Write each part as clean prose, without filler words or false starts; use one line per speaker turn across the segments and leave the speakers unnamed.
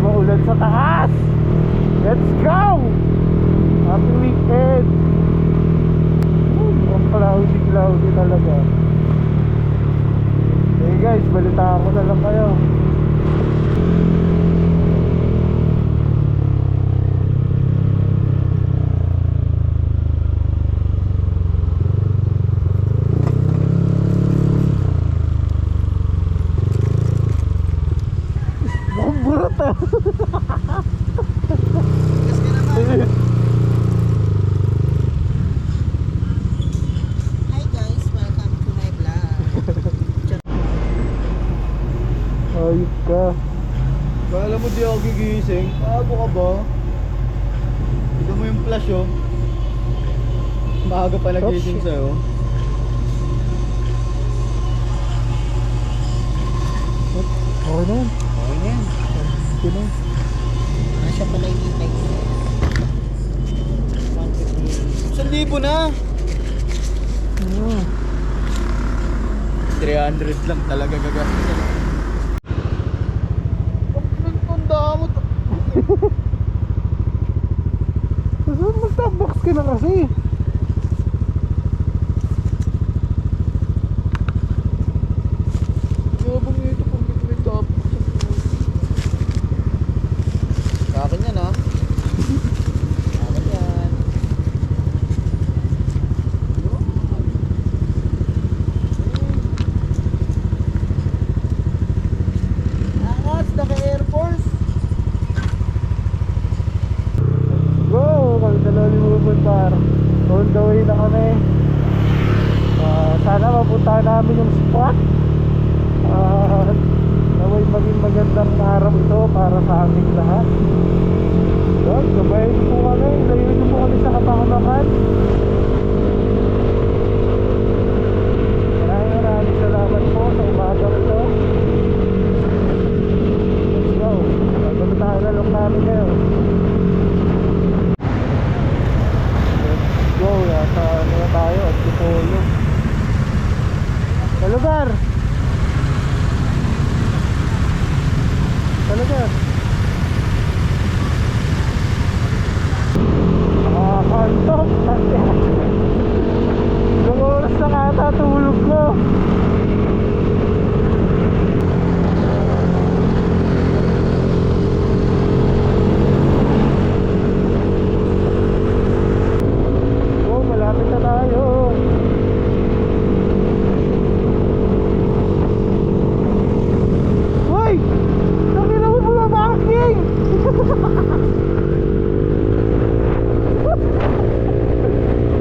maulan sa taas. Let's go! Happy weekend. Ang cloudy talaga. Hey guys, balitaan ko na lang kayo. Buruta.
Hi guys, welcome to my vlog.
Ayup ka.
Kala mo di ako gigising? Paabo ka ba? Tignan mo yung flash oh. Maaga pa nagising sa'yo.
Okay na yan.
Okay na yan.
Okay na yan.
Asya pala yung hintay ko.
1,000 na!
Hmm.
300 lang talaga gagastos. Ang damot.
Saan mag-Starbucks ka na kasi?
Yabang nito pag may top. Sa akin yan ha. Sa akin yan. Angas, naka-Air Force.
Go! Kami dalawa ni Mubuntar. On the way na kami. Sana mapunta namin yung spot. Naway maging magandang araw ito para sa aming lahat. Yun, gabayin niyo po kami. Layuin niyo po kami sa kapakamakan. Maraming salamat po sa umagang ito. Let's go. Magpapatahan na lang namin ngayon. Let's go. Nasa ano na tayo? Antipolo. Sa lugar! Talaga. Nakakantok. Ilang oras na kata tulog ko. Oh, malapit na tayo. Hoy! Nakina mo bumabanking!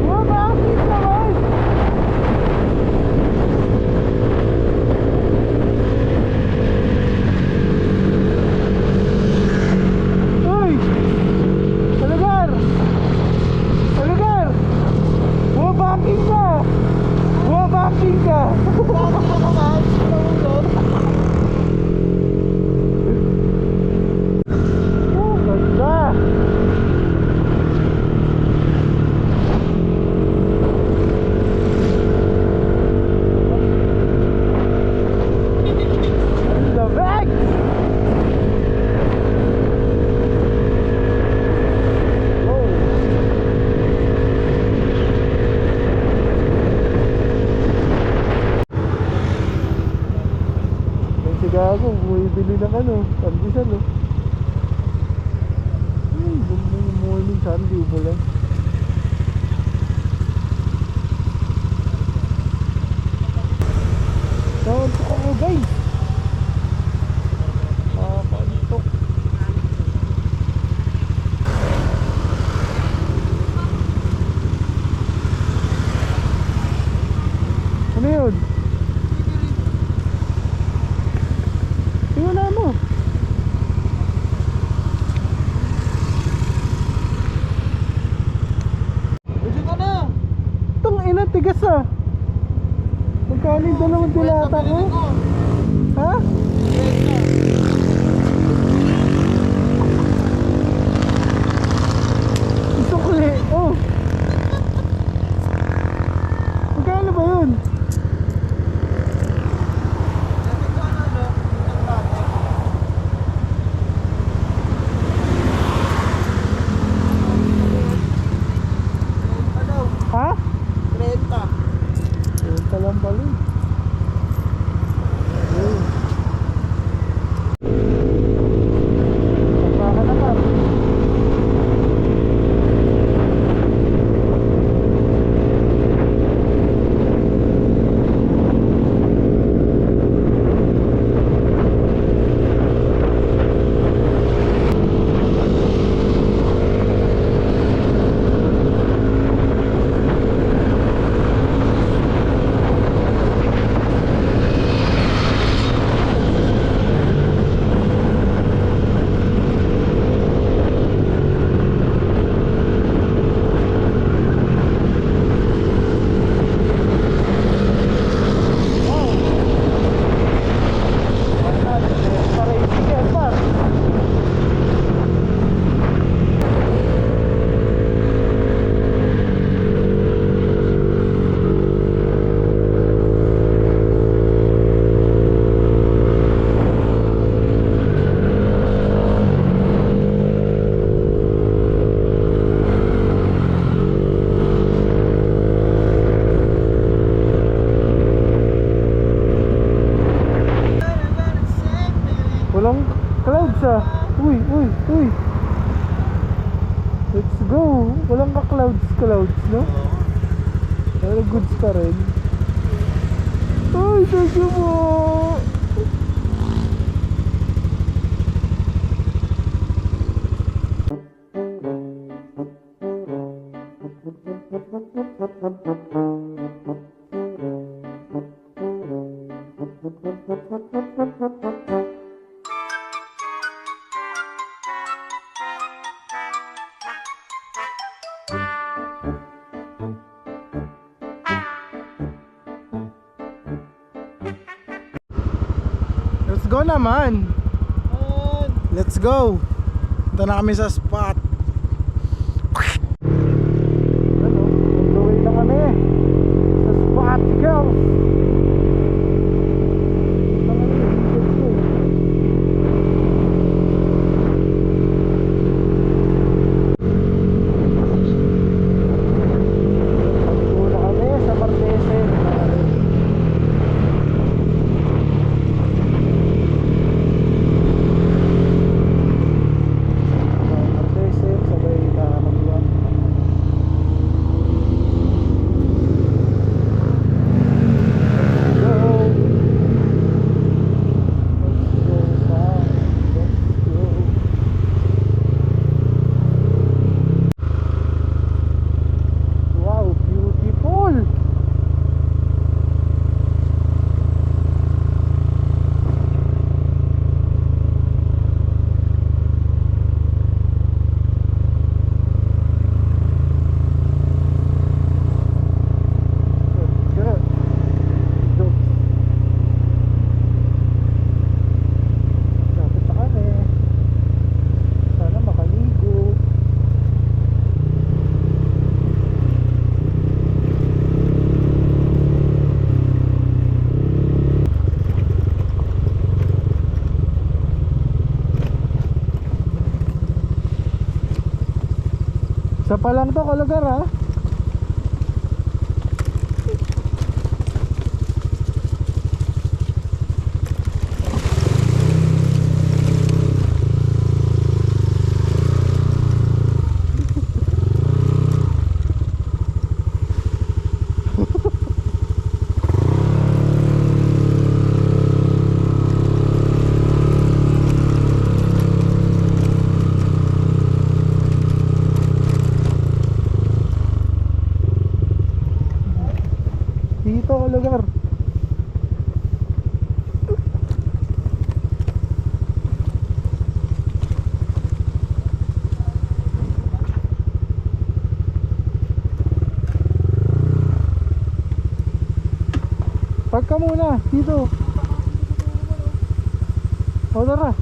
Bumabanking naman! Hoy! Sa lugar! Sa lugar! Bumabanking ka! Bumabanking ka! Oh, ganda! Ang lamig! Oh. Kasi gago, bumibili ng ano, pandisan oh. Morning sun, di umulan. Nakakapok ako guys. Nakakapok. Ano yun? Tingnan mo. Tigas ah. Magkano yung dalawang dilata ko? Ha? Isukli. Oh. Magkano ba yun? Uy, uy, uy. Let's go. Walang ka-clouds, no? Pero goods pa rin. Ay, thank you po. Let's go naman. Let's go. Ito na kami sa spot. Ano? On the way na kami sa spot, girls. Isa pa lang to kalugar ha. Dito ka lugar. Park ka muna dito. O tara.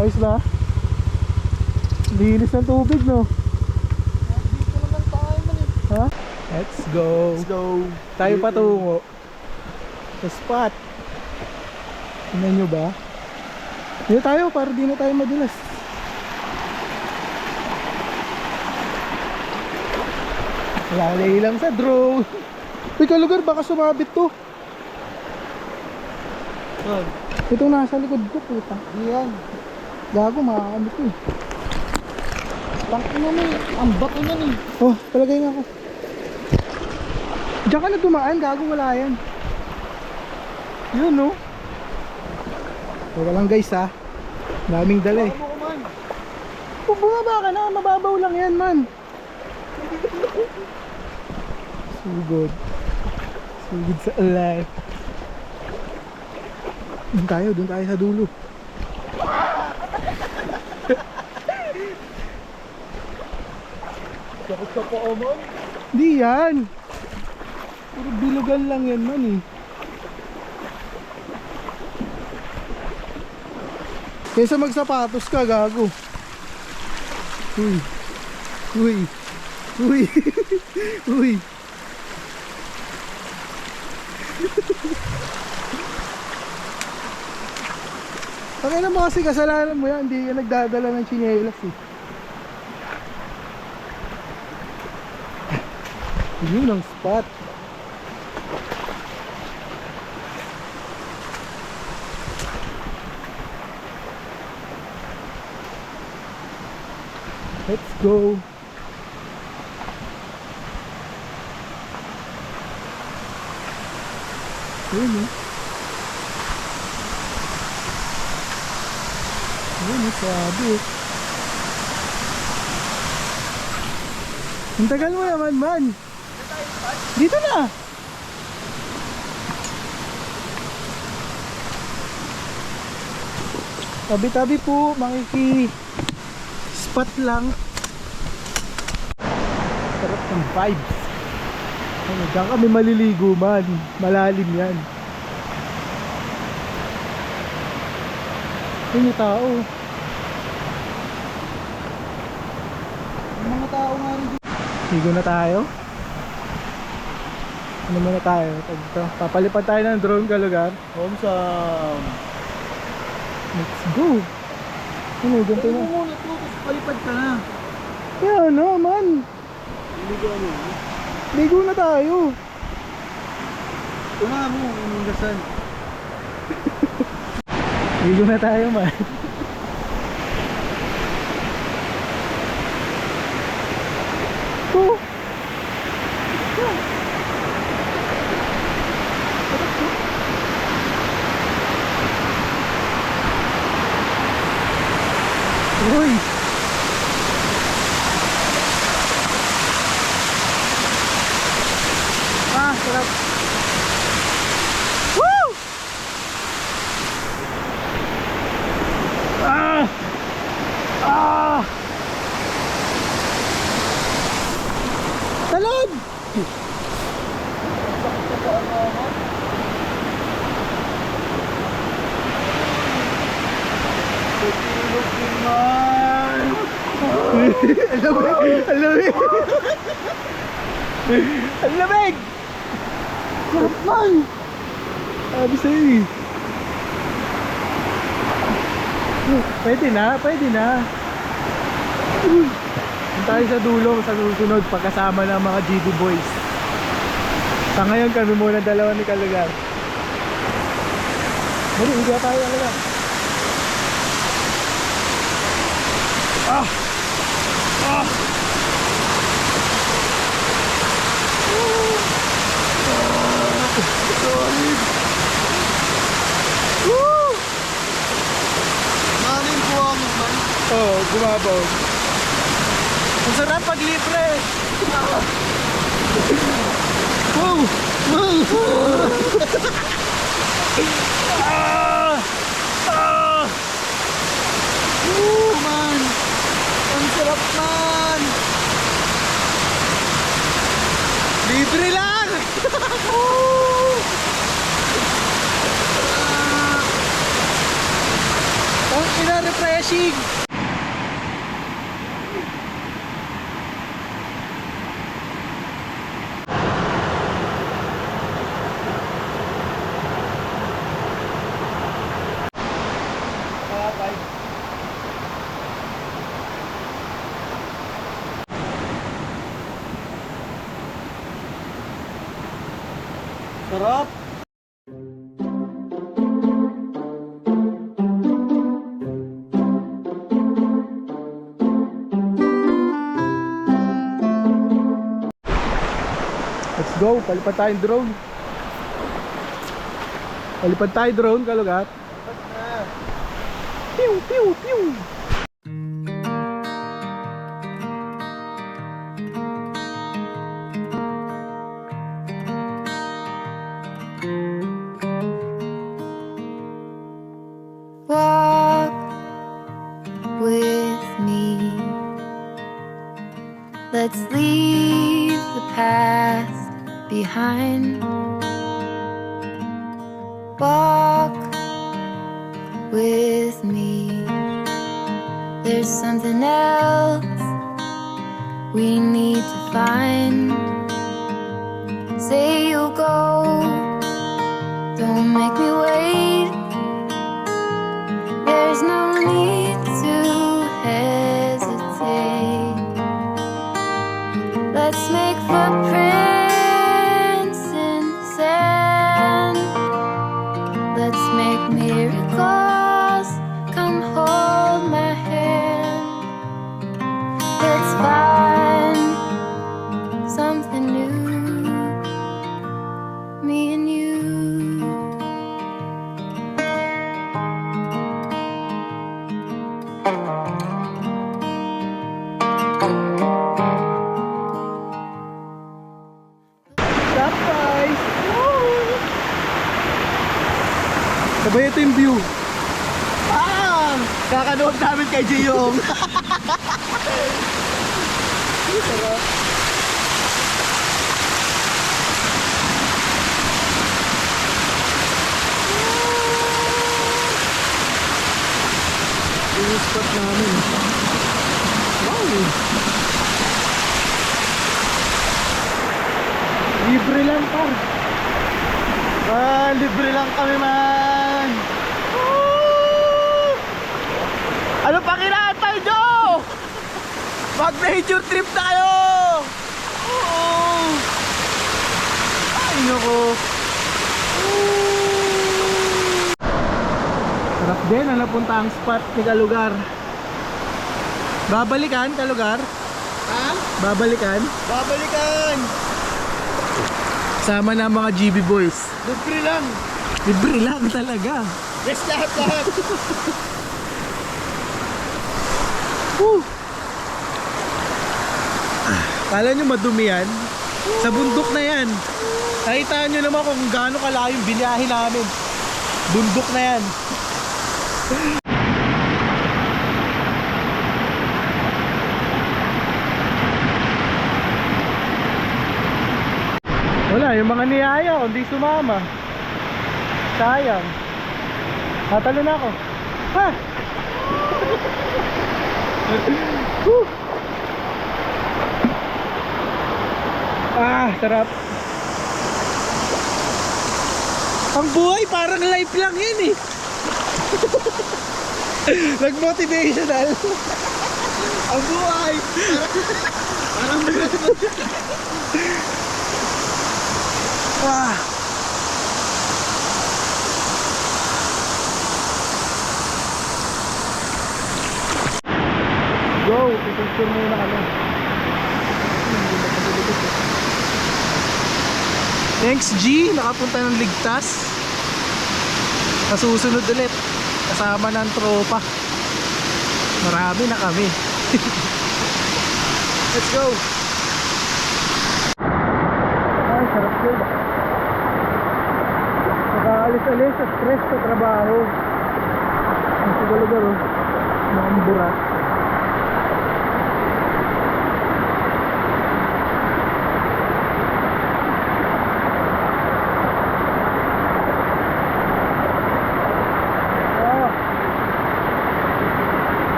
Ayos ba? Linis ng tubig, no?
Dito naman tayo man eh.
Ha? Let's go.
Let's go.
Tayo patungo sa spot. Tingnan nyo ba? Dito tayo para di na tayo madulas. Lalay lang sa drone. Uy, kalugar, baka sumabit to. Itong nasa likod ko, puta.
Yan.
Gago, makakamit ko eh.
Tangin naman eh. Ang bato niyan eh.
Oh, palagay nga ako. Diyan ka na dumaan, gago, wala yan. Yun, no? Wala lang guys, ha. Daming dala eh.
Ano ko man?
Kung bumaba ka na, mababaw lang yan, man. Sugod. Sugod sa alive. Doon tayo sa dulo.
Sakot ka pa o man?
Di yan. Puro bilugan lang yan, man eh. Kaysa magsapatos ka, gago. Uy. Uy. Uy. Uy. Pakailan mo kasi kasalanan mo yan, hindi ka nagdadala ng chinelas eh. Yun ang spot. Let's go. Yun eh. Yun eh, sabi. Ang tagal mo naman man. Dito na. Tabi-tabi po, spot lang. Sarap ng vibes. Ano, diyan kami maliligo man. Malalim yan. Yun yung tao.
Yung mga tao nga rin dito.
Ligo na tayo. Ano muna tayo? Ito. Papalipad tayo ng drone ka lugar.
Home Sam.
Let's go. Ano, ganito
Tayo
na.
mo muna to, tapos palipad ka na.
Kaya ano man.
Hindi ko ano.
Ligo na tayo.
Una mo, umundasan.
Ligo na tayo man. Oh. Uy. Ah, sarap. Woo! Ah! Ah! Talon!
Tulog din man.
Alamig! Alamig! Alamig! Sarap man! Sabi sa'yo eh. Pwede na, pwede na. Punta tayo sa dulo sa susunod pagkasama ng mga GB boys. Sa ngayon kami muna dalawa ni Kalugar. Dali, higa tayo Kalugar. Ah! Ah! Woo!
Maraming buwang man.
Oh, gumabaw. Ang sarap pag libre. Wow! Wow! Ah! Ah!
Woo, man. Ang sarap man.
Libre lang! Ang ina-refreshing!
Sarap.
Let's go, palipad tayong drone. Palipad tayo drone, Kalugar. Pew, pew, pew.
Walk with me. Let's leave the past behind. Walk with me. There's something else we need to find. Say you'll go, don't make me wait. you're close, come hold my hand. Let's find something new, me and you.
Stop guys! Sabay ito yung view. Kakanood namin kay Jiyong. Sarap. Yung spot namin. Wow! Libre lang par. Libre lang kami man. Woo! Ano pa kinatay nyo? Mag nature trip tayo. Ay nako. Sarap din ang napunta ang spot ni Kalugar. Babalikan Kalugar? Ha? Babalikan? Babalikan! Sama na ang mga GB boys. Libre lang. Libre lang talaga. Yes, lahat. Woo! Kala nyo madumi yan? Sa bundok na yan. Nakita nyo naman kung gaano kalayo yung biniyahe namin. Bundok na yan. Wala, yung mga niyaya kundi sumama. Sayang. Natalo na ako. Ha! Woo! Sarap. Ang buhay parang life lang yan eh. Nag-motivational. Ang buhay parang go, pipicture muna kami. Thanks G, nakapunta ng ligtas. Nasusunod ulit kasama ng tropa. Marami na kami. Let's go. Ay, sarap yun. Nakaalis-alis at stress sa trabaho. Ang sigalo-galo mga burat.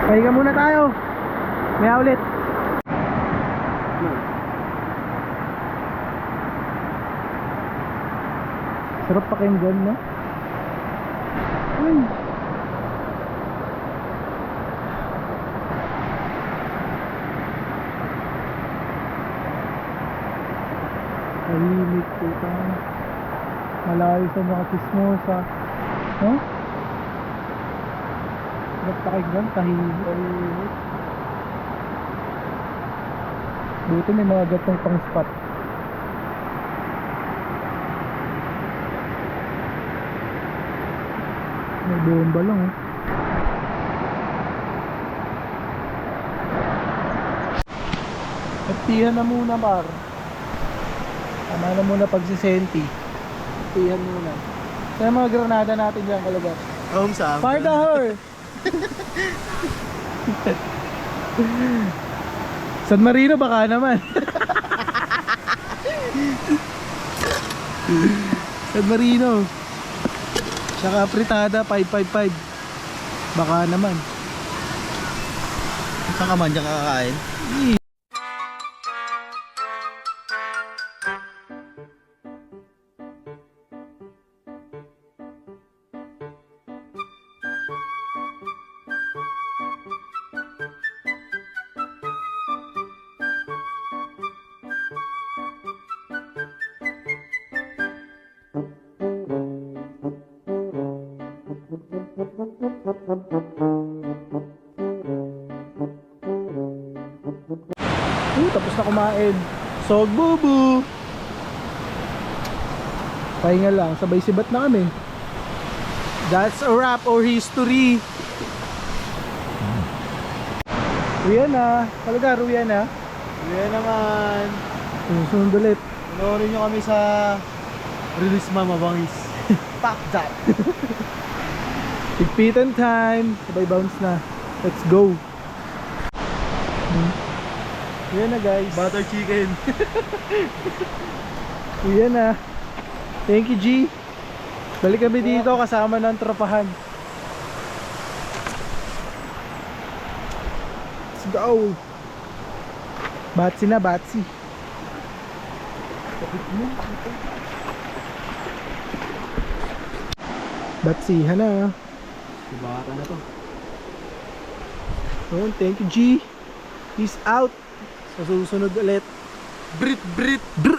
Pahinga muna tayo. May ulit. Sarap pakinggan, no? Tahimik po tayo. Malayo sa mga chismosa. Huh? Sarap pakinggan, tahimik. Buti may mga gatong pang spot. May bomba lang oh. Nagtihan na muna par. Tama na muna pagsisenti. Nagtihan muna. Kaya mga granada natin dyan Kalugar.
Home sa
Fire the whore! San Marino baka naman. San Marino. Tsaka fritada 555. Baka naman.
Saan ka man dyan kakain?
Tapos na kumain. Sog bubu. Pahinga lang, sabay sibat na kami. That's a wrap or history. Uyan na. Talaga, uyan na.
Yan naman.
Susunod ulit.
Panoorin nyo kami sa Release Mama Bangis. Pop that.
Pigpitan time. Sabay bounce na. Let's go. Uyan na guys.
Butter chicken.
Uyan na. Thank you G. Balik kami dito kasama ng tropahan. Let's go. Batsi na, batsi. Batsihan na.
Bata na to.
Oh, thank you G. Peace out. Sa susunod ulit.
Brit Brit.
Brr.